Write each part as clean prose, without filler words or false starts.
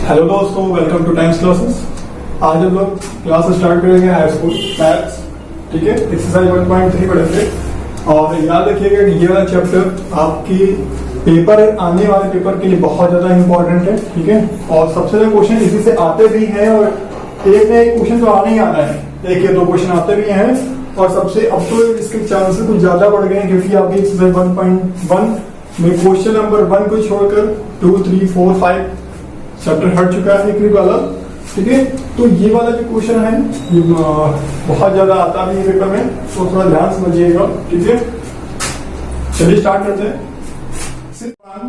Hello दोस्तों, welcome two times classes. आज हम लोग क्लास स्टार्ट करेंगे हाई स्कूल मैथ्स। ठीक है, एक्सरसाइज 1.3 पढ़ेंगे। और याद रखिएगा कि ये वाला चैप्टर आपकी पेपर आने वाले पेपर के लिए बहुत ज्यादा इंपॉर्टेंट है। ठीक है, और सबसे ज्यादा क्वेश्चन इसी से आते भी हैं और एक ना एक क्वेश्चन तो आने ही आता है, एक या दो क्वेश्चन आते भी हैं। और सबसे अब तो इसके चांसेस कुछ ज्यादा बढ़ गए हैं क्योंकि आपकी एक्सरसाइज 1.1 में क्वेश्चन नंबर 1 को छोड़कर 2, 3, 4, 5 चैप्टर हट चुका है एक वाला। ठीक है, तो ये वाला जो क्वेश्चन है ये बहुत ज्यादा आता भी है पेपर में, तो थोड़ा ध्यान समझिएगा। ठीक है, चलिए स्टार्ट करते हैं।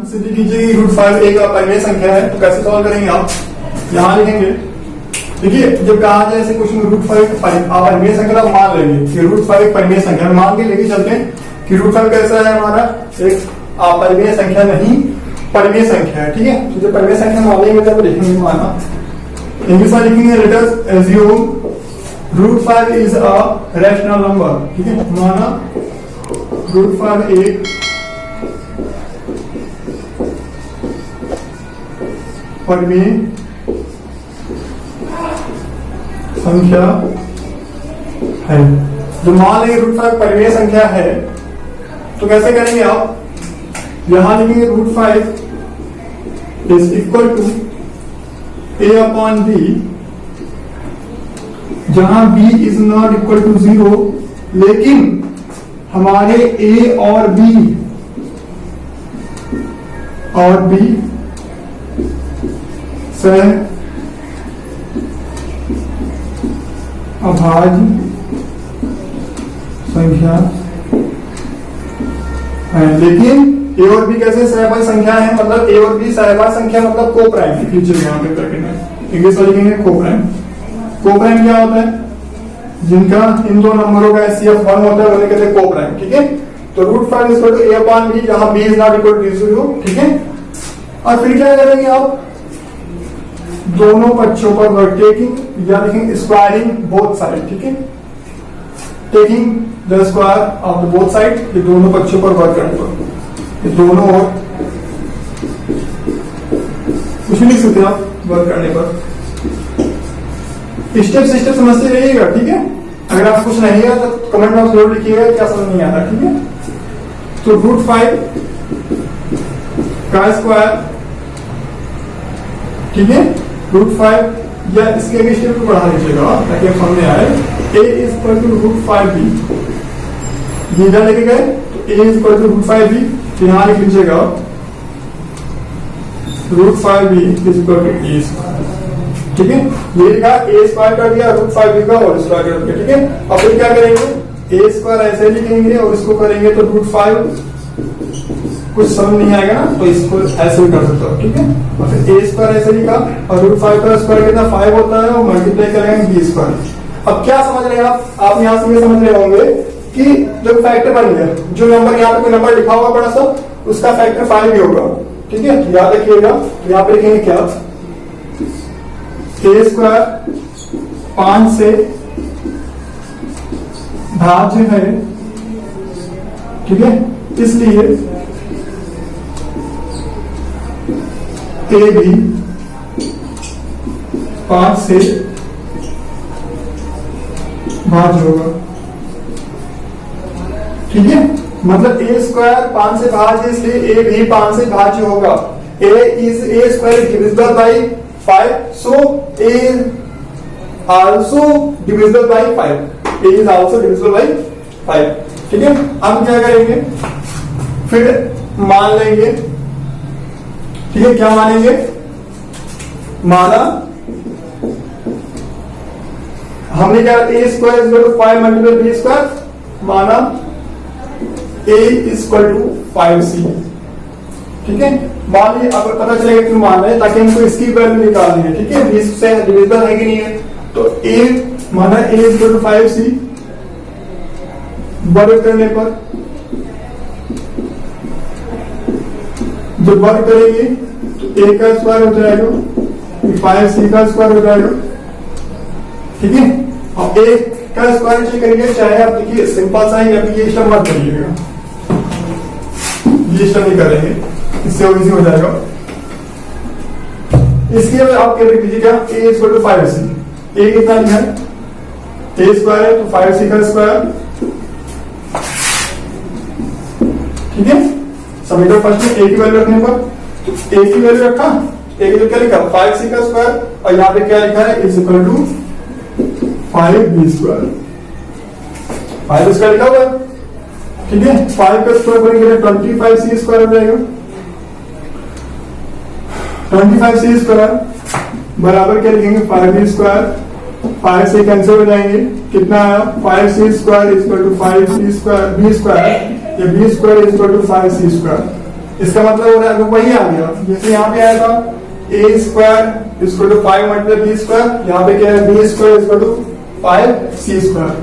सिद्ध कीजिए कि √5 एक परिमेय संख्या है, तो कैसे सॉल्व करेंगे आप यहाँ लिखेंगे। देखिए, जब कहा जाए ऐसे क्वेश्चन √5 आप परिमेय संख्या मान लेंगे कि √5 एक परिमेय संख्या मान के लेके चलते हैं कि √5 कैसा है हमारा एक अपरिमेय संख्या नहीं परिमेय संख्या है। ठीक है, तो जब परिमेय संख्या मान लेंगे तब लिखेंगे माना इंग्लिश में लिखेंगे let us assume √5 is a rational number. ठीक है, माना √5 एक परिमेय संख्या है। जो मान लेंगे √5 परिमेय संख्या है तो कैसे करेंगे आप, यहां लिखेंगे √5 इज इक्वल टू a/b, जहां b is not equal to 0, लेकिन हमारे a और b से अभाज्य संख्या है। लेकिन ए और बी कैसे सहभाज्य संख्या है, मतलब ए और बी सहभाज्य संख्या मतलब को प्राइम। लीजिए यहाँ पे करके इंग्लिश में लिखेंगे को प्राइम। को प्राइम क्या होता है, जिनका इन दो नंबरों का HCF 1 होता है उन्हें कहते हैं को प्राइम। ठीक है, तो √5 इक्वल टू a/b, जहां b is not equal to 0। ठीक है, और फिर क्या करेंगे आप, दोनों पक्षों पर वर्क टेकिंग या लिखेंगे स्क्वायरिंग बोथ साइड। ठीक है, taking the square of the both side, ये दोनों पक्षों पर वर्क करने पर ये दोनों और कुछ लिख सकते हैं आप वर्क करने पर। स्टेप समझते रहिएगा। ठीक है, अगर आप कुछ नहीं है तो कमेंट बॉक्स जरूर लिखिएगा क्या समझ नहीं आता। ठीक है, तो √5 का स्क्वायर, ठीक है, √5 या इसके आगे स्टेप को बढ़ा लीजिएगा ताकि आप समझ में आए। a is equal to √5b, ये लेके गए तो a is equal to √5b, यहां लिख लीजिएगा √5b is equal to a square. ठीक है, ये लिखा a स्क्वायर कर दिया, √5b का होल स्क्वायर कर दिया। ठीक है, अब फिर क्या करेंगे, a स्क्वायर ऐसे लिखेंगे और इसको करेंगे तो √5 कुछ समझ नहीं आएगा ना, तो इसको ऐसे भी कर सकते हो। ठीक है, और फिर a स्क्वायर ऐसे लिखा और √5 का स्क्वायर कितना 5 होता है, और मल्टीप्लाई करेंगे b स्क्वायर। अब क्या समझ रहे हैं आप यहां से ये समझ रहे होंगे कि जब फैक्टर बन गया, जो नंबर यहाँ पे कोई नंबर लिखा होगा बड़ा सा, उसका फैक्टर 5 ही होगा। ठीक है, याद रखिएगा, यहाँ पे लिखेंगे क्या, a स्क्वायर 5 से भाज्य है। ठीक है, इसलिए a भी 5 से भाज्य होगा। ठीक है, मतलब a स्क्वायर 5 से भाज्य, इसलिए a भी 5 से भाज्य होगा। a square divisible by 5, so a also divisible by 5, a is also divisible by 5। ठीक है, अब क्या करेंगे, फिर मान लेंगे। ठीक है, क्या मानेंगे, माना हमने क्या a square is equal to 5 multiply b square, माना a is equal to 5c। ठीक है, मान लीजिए अब पता चलेगा क्यों मान रहे हैं, ताकि हमको इसकी वैल्यू निकालनी है। ठीक है, 20 से डिविजिबल है कि नहीं है, तो a माना a is equal to 5c, वर्ग करने पर जब वर्ग करेंगे तो a का स्क्वायर हो जाएगा, 5c का स्क्वायर हो जाएगा। ठीक है, और a का स्क्वायर चेक करेंगे, चाहे आप देखिए सिंपल सा है, ये स्टेप मत करिएगा, ये स्टेप नहीं करेंगे, इससे इजी हो जाएगा। इसके लिए आप क्या लिख लीजिए, क्या a equal to 5c। a कितना लिखा है, a स्क्वायर है तो 5c का स्क्वायर, ठीक है। समीकरण फर्स्ट में a की वैल्यू रखने पर a की वैल्यू रखा, a की वैल्यू क्या लिखा 5c का स्क्वायर, और यहाँ पे क्या लिखा है is equal to 5b square, 5 square लिखा हुआ है, ठीक है। 5 का स्क्वायर करेंगे 25c स्क्वायर हो जाएगा, 25c स्क्वायर बराबर क्या लिखेंगे 5b स्क्वायर, 5 से कैंसिल हो जाएंगे, कितना आया 5c square equal to 5c square b square, ये b square equal to 5c square. इसका मतलब हो रहा है वही आ गया, जैसे यहाँ पे आया था a स्क्वायर इक्वल टू 5 मतलब b स्क्वायर, यहाँ पे क्या है b square equal to 5c square.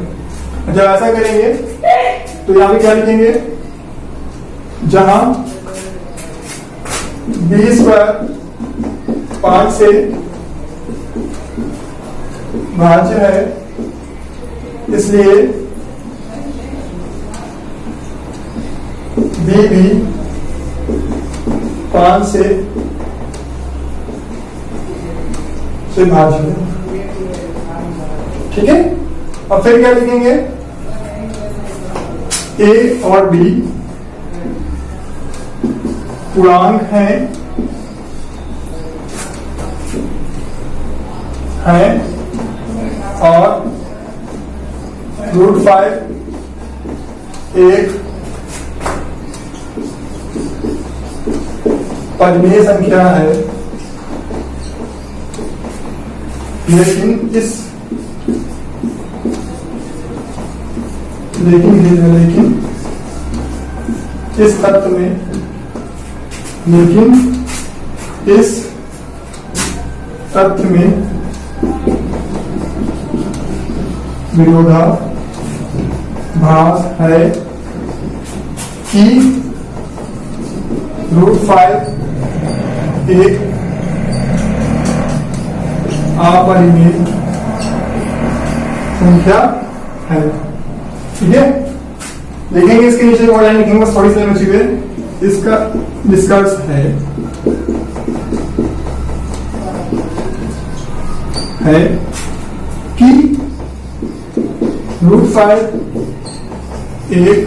जब ऐसा करेंगे तो यहाँ पे क्या लिखेंगे, जहां b स्क्वायर 5 से भाज्य है, इसलिए b भी 5 से भाज्य है, ठीक है। अब फिर क्या लिखेंगे, a और b पूर्णांक हैं और √5 एक परिमेय संख्या है, लेकिन इस तत्व में विरोधाभास है कि √5 एक अपरिमेय संख्या है, ठीक है। लिखेंगे इसके नीचे और लाइन लिखेंगे, बस थोड़ी सी बची हुई है। इसका निष्कर्ष है कि √5 एक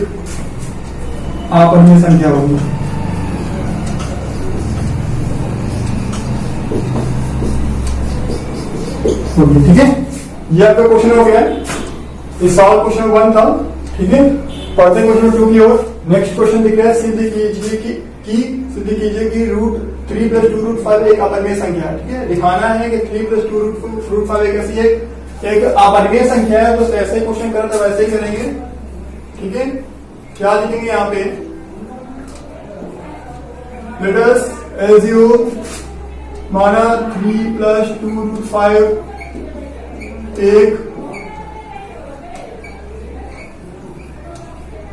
अपरिमेय संख्या होगी, ठीक है। ये आपका क्वेश्चन हो गया, ये सॉल्व क्वेश्चन 1 था, ठीक है। पढ़ते क्वेश्चन 2 की ओर। नेक्स्ट क्वेश्चन दिख रहा है, सिद्ध कीजिए कि √3 + 2 √5 एक अपरिमेय संख्या है, ठीक है। दिखाना है कि 3 + 2 √5 एक ऐसी एक अपरिमेय संख्या है, तो ऐसे क्वेश्चन करें तो वैसे ही करेंगे, ठीक है। क्या लिखेंगे यहाँ पे, लेट अस एज्यूम माना 3 + 2 √5 एक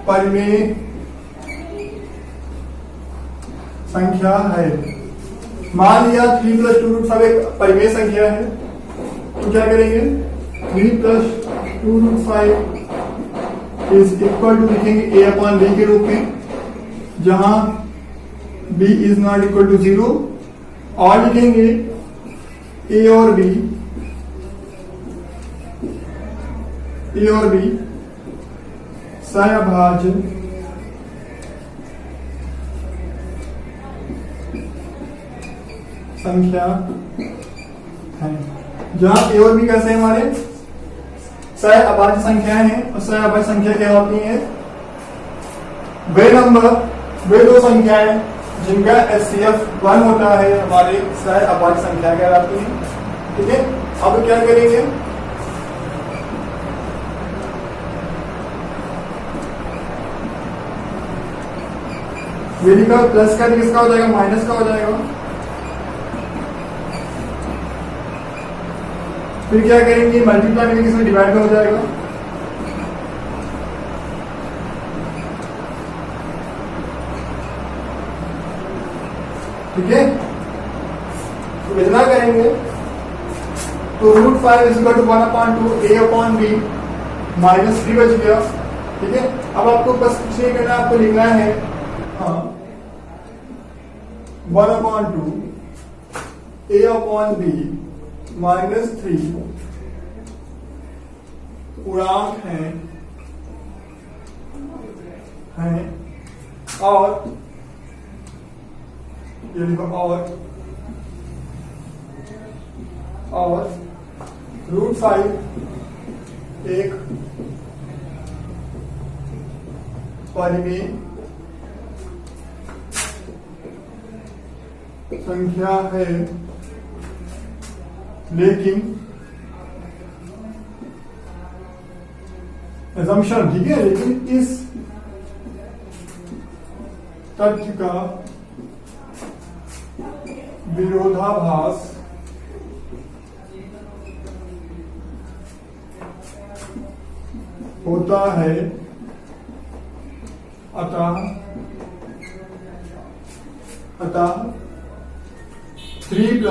परिमेय संख्या है। मान लिया 3 + 2 √5 एक परिमेय संख्या है, तो क्या करेंगे 3 + 2 √5 इज इक्वल टू लिखेंगे a/b के रूप में, जहां b is not equal to 0, और लिखेंगे a और b सहभाज्य संख्या है। जहां a और b कैसे हमारे सहअभाज्य संख्याएं हैं, और सहअभाज्य संख्या क्या होती है, वे दो संख्याएं जिनका HCF 1 होता है हमारे सहअभाज्य संख्या कहलाती है, ठीक है। अब क्या करेंगे, का प्लस का किसका हो जाएगा, माइनस का हो जाएगा। फिर क्या करेंगे, मल्टीप्लाई करके इसमें डिवाइड का हो जाएगा, ठीक है। तो इतना करेंगे तो √5 = 1/2 a/b -3 बच गया, ठीक है। अब आपको बस कुछ नहीं करना, आपको लिखना है 1/2 a अपॉन b -3 पूर्णांक हैं और ये लिखो और √5 एक परिमेय संख्या है, लेकिन assumption ठीक है, लेकिन इस तथ्य का विरोधाभास होता है, अतः 3 +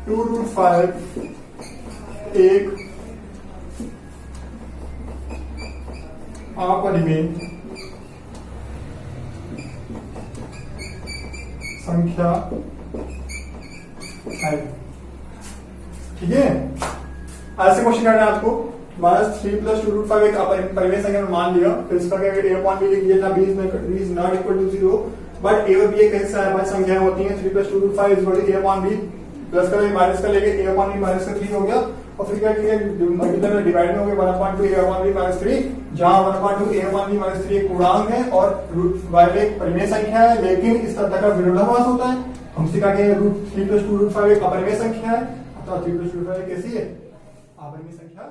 2√5 एक अपरिमेय संख्या है। ठीक है, ऐसे क्वेश्चन करना है आपको। -3 + 2√5 एक परिमेय संख्या में मान लिया, फिर इसका क्या a अपॉन b लिख दिया ना, b is not equal to 0, but a और b एक कैसे संख्याएं होती हैं। 3 + 2√5 is equal to a upon b, plus का माइनस का लेके a अपॉन b -3 हो गया, और फिर क्या किया, मल्टीप्लाई में डिवाइड में हो गया 1/2 a अपॉन b -3, जहां 1/2 a अपॉन b -3 एक पूर्णांक है और √5 एक परिमेय संख्या है, लेकिन इस तथ्य का विरोधाभास होता है। हम सीखा कि 3 + 2√5 एक अपरिमेय संख्या है, अतः 3 + 2√5 कैसी है, अपरिमेय संख्या